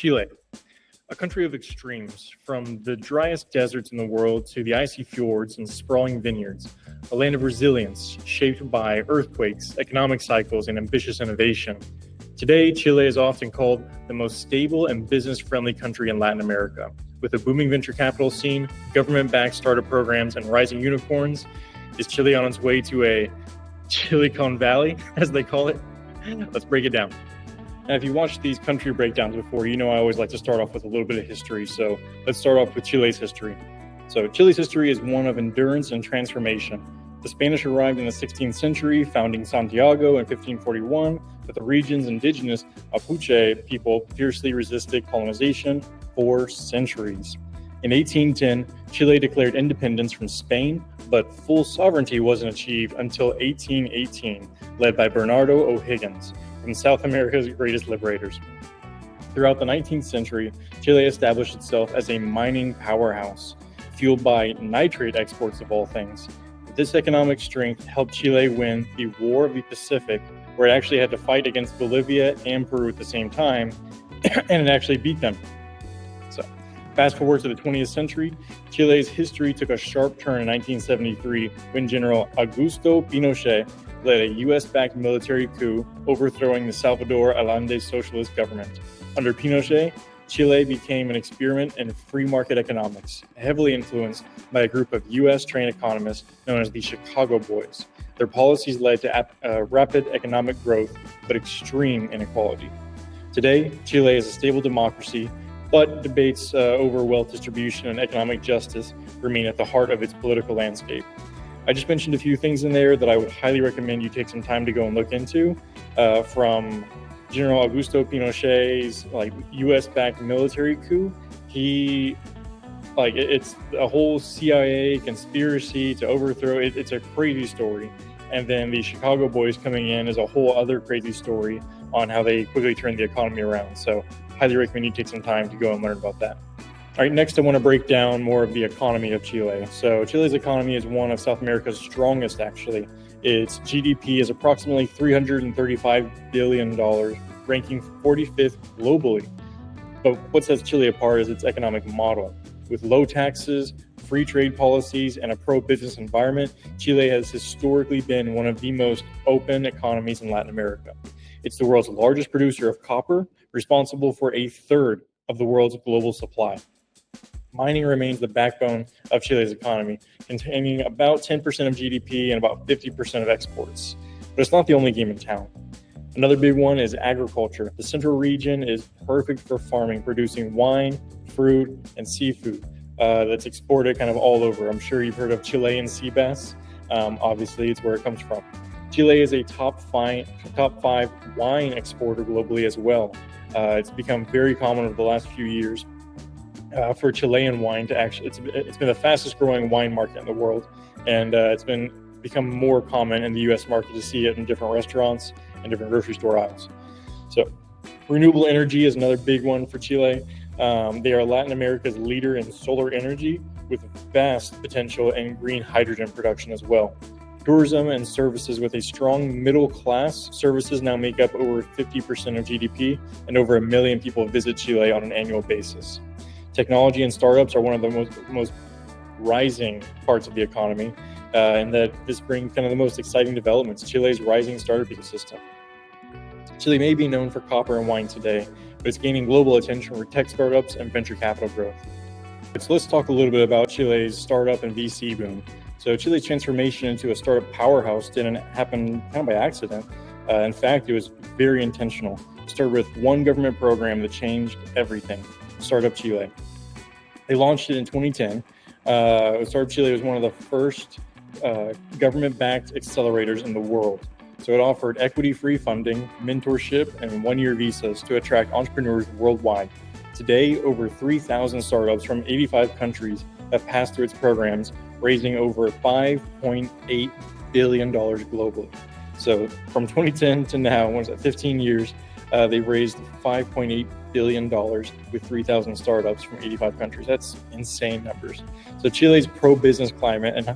Chile, a country of extremes, from the driest deserts in the world to the icy fjords and sprawling vineyards, a land of resilience shaped by earthquakes, economic cycles, and ambitious innovation. Today, Chile is often called the most stable and business-friendly country in Latin America. With a booming venture capital scene, government-backed startup programs, and rising unicorns, is Chile on its way to a Silicon Valley, as they call it? Let's break it down. Now, if you watched these country breakdowns before, you know I always like to start off with a little bit of history. So let's start off with Chile's history. So Chile's history is one of endurance and transformation. The Spanish arrived in the 16th century, founding Santiago in 1541, but the region's indigenous Mapuche people fiercely resisted colonization for centuries. In 1810, Chile declared independence from Spain, but full sovereignty wasn't achieved until 1818, led by Bernardo O'Higgins, from South America's greatest liberators. Throughout the 19th century, Chile established itself as a mining powerhouse, fueled by nitrate exports of all things. This economic strength helped Chile win the War of the Pacific, where it actually had to fight against Bolivia and Peru at the same time, and it actually beat them. So, fast forward to the 20th century, Chile's history took a sharp turn in 1973 when General Augusto Pinochet led a U.S.-backed military coup, overthrowing the Salvador Allende socialist government. Under Pinochet, Chile became an experiment in free market economics, heavily influenced by a group of U.S.-trained economists known as the Chicago Boys. Their policies led to rapid economic growth, but extreme inequality. Today, Chile is a stable democracy, but debates over wealth distribution and economic justice remain at the heart of its political landscape. I just mentioned a few things in there that I would highly recommend you take some time to go and look into, from General Augusto Pinochet's U.S.-backed military coup. It's a whole CIA conspiracy to overthrow it. It's a crazy story. And then the Chicago Boys coming in is a whole other crazy story on how they quickly turned the economy around. So highly recommend you take some time to go and learn about that. All right, next I want to break down more of the economy of Chile. So Chile's economy is one of South America's strongest, actually. Its GDP is approximately $335 billion, ranking 45th globally. But what sets Chile apart is its economic model. With low taxes, free trade policies, and a pro-business environment, Chile has historically been one of the most open economies in Latin America. It's the world's largest producer of copper, responsible for a third of the world's global supply. Mining remains the backbone of Chile's economy, containing about 10% of GDP and about 50% of exports. But it's not the only game in town. Another big one is agriculture. The central region is perfect for farming, producing wine, fruit, and seafood that's exported kind of all over. I'm sure you've heard of Chilean sea bass. Obviously, it's where it comes from. Chile is a top five wine exporter globally as well. It's become very common over the last few years for Chilean wine to actually, it's been the fastest growing wine market in the world. And it's become more common in the US market to see it in different restaurants and different grocery store aisles. So renewable energy is another big one for Chile. They are Latin America's leader in solar energy with vast potential in green hydrogen production as well. Tourism and services with a strong middle class services now make up over 50% of GDP, and over 1 million people visit Chile on an annual basis. Technology and startups are one of the most rising parts of the economy, and that this brings kind of the most exciting developments, Chile's rising startup ecosystem. Chile may be known for copper and wine today, but it's gaining global attention for tech startups and venture capital growth. So let's talk a little bit about Chile's startup and VC boom. So Chile's transformation into a startup powerhouse didn't happen kind of by accident. In fact, it was very intentional. It started with one government program that changed everything, Startup Chile. They launched it in 2010. Startup Chile was one of the first government-backed accelerators in the world. So it offered equity-free funding, mentorship, and one-year visas to attract entrepreneurs worldwide. Today, over 3,000 startups from 85 countries have passed through its programs, raising over $5.8 billion globally. So from 2010 to now, what is that, 15 years, they raised $5.8 billion with 3,000 startups from 85 countries. That's insane numbers. So Chile's pro-business climate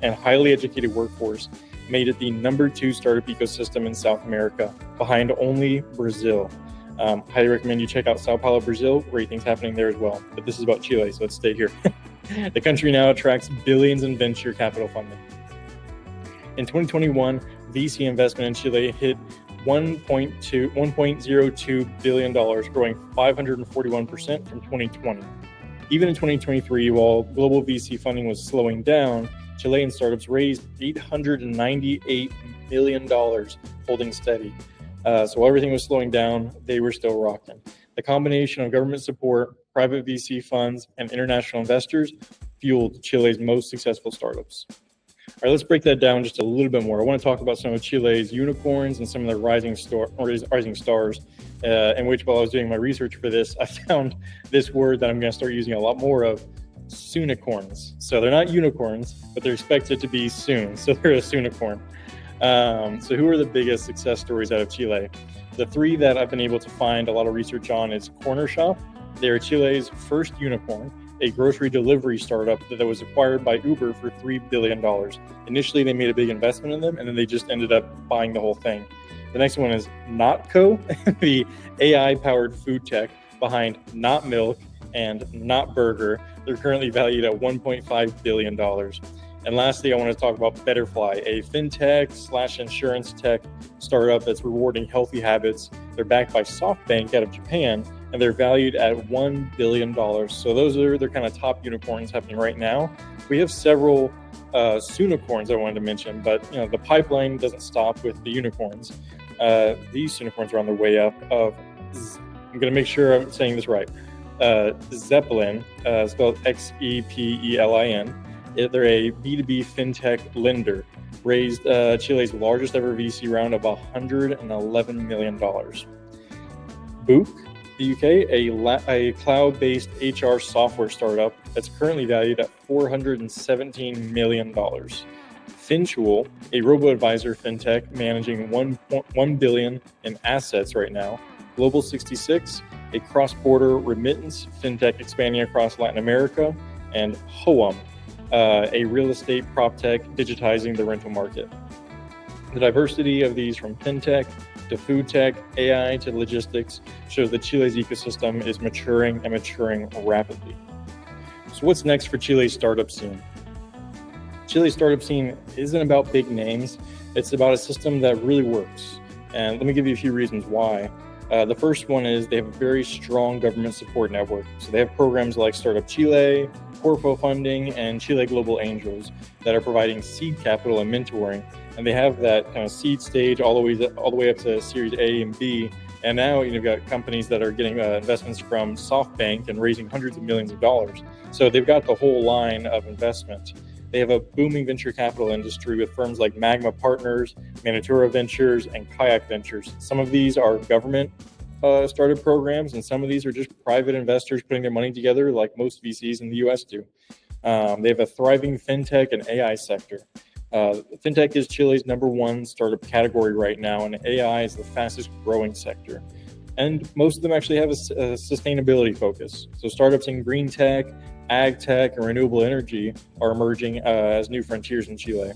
and highly educated workforce made it the #2 startup ecosystem in South America, behind only Brazil. Highly recommend you check out Sao Paulo, Brazil. Great things happening there as well. But this is about Chile, so let's stay here. The country now attracts billions in venture capital funding. In 2021, VC investment in Chile hit $1.02 billion, growing 541% from 2020. Even in 2023, while global VC funding was slowing down, Chilean startups raised $898 million, holding steady. So while everything was slowing down, they were still rocking. The combination of government support, private VC funds, and international investors fueled Chile's most successful startups. All right, let's break that down just a little bit more. I want to talk about some of Chile's unicorns and some of the rising stars, in which, while I was doing my research for this, I found this word that I'm going to start using a lot more of, sunicorns. So they're not unicorns, but they're expected to be soon. So they're a sunicorn. So who are the biggest success stories out of Chile? The three that I've been able to find a lot of research on is CornerShop. They're Chile's first unicorn, a grocery delivery startup that was acquired by Uber for $3 billion. Initially, they made a big investment in them, and then they just ended up buying the whole thing. The next one is NotCo, the AI-powered food tech behind Not Milk and Not Burger. They're currently valued at $1.5 billion. And lastly, I want to talk about Betterfly, a fintech / insurance tech startup that's rewarding healthy habits. They're backed by SoftBank out of Japan, and they're valued at $1 billion. So those are their kind of top unicorns happening right now. We have several sunicorns I wanted to mention, but the pipeline doesn't stop with the unicorns. These unicorns are on their way up. I'm going to make sure I'm saying this right. Zeppelin, spelled Xepelin. They're a B2B fintech lender, raised Chile's largest ever VC round of $111 million. Book, the UK, a cloud-based HR software startup that's currently valued at $417 million. Fintual, a robo-advisor fintech managing $1 billion in assets right now. Global 66, a cross-border remittance fintech expanding across Latin America. And Hoam, a real estate prop tech digitizing the rental market. The diversity of these, from fintech to food tech, AI to logistics, shows that Chile's ecosystem is maturing rapidly. So what's next for Chile's startup scene? Chile's startup scene isn't about big names. It's about a system that really works. And let me give you a few reasons why. The first one is they have a very strong government support network. So they have programs like Startup Chile, Corpo funding, and Chile Global Angels that are providing seed capital and mentoring. And they have that kind of seed stage all the way up to Series A and B. And now you've got companies that are getting investments from SoftBank and raising hundreds of millions of dollars. So they've got the whole line of investment. They have a booming venture capital industry with firms like Magma Partners, Manatura Ventures, and Kayak Ventures. Some of these are government started programs, and some of these are just private investors putting their money together like most VCs in the US do. They have a thriving fintech and AI sector. Fintech is Chile's #1 startup category right now, and AI is the fastest growing sector. And most of them actually have a sustainability focus. So startups in green tech, ag tech, and renewable energy are emerging as new frontiers in Chile.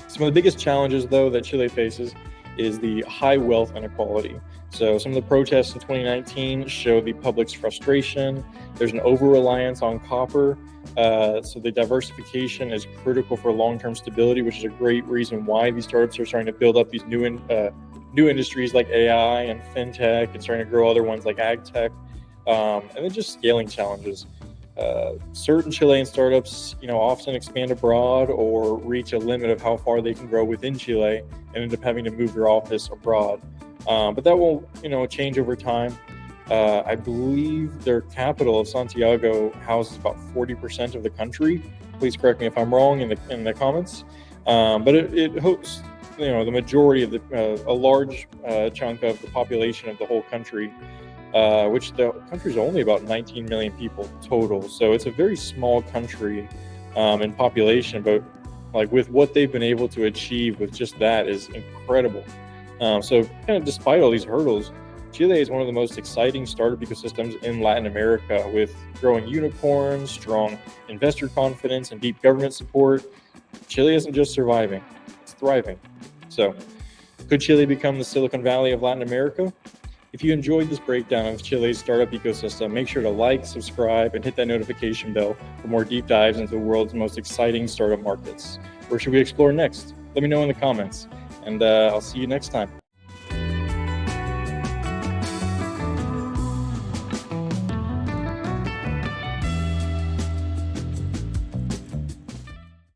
Some of the biggest challenges, though, that Chile faces is the high wealth inequality. So some of the protests in 2019 show the public's frustration. There's an over-reliance on copper. So the diversification is critical for long-term stability, which is a great reason why these startups are starting to build up these new industries like AI and fintech, and starting to grow other ones like ag tech, and then just scaling challenges. Certain Chilean startups, often expand abroad or reach a limit of how far they can grow within Chile and end up having to move their office abroad. But that will, change over time. I believe their capital of Santiago houses about 40% of the country. Please correct me if I'm wrong in the comments. But it hosts, the majority of a large chunk of the population of the whole country. Which the country's only about 19 million people total. So it's a very small country in population, but with what they've been able to achieve with just that is incredible. So kind of despite all these hurdles, Chile is one of the most exciting startup ecosystems in Latin America, with growing unicorns, strong investor confidence, and deep government support. Chile isn't just surviving, it's thriving. So could Chile become the Silicon Valley of Latin America? If you enjoyed this breakdown of Chile's startup ecosystem, make sure to like, subscribe, and hit that notification bell for more deep dives into the world's most exciting startup markets. Where should we explore next? Let me know in the comments, and I'll see you next time.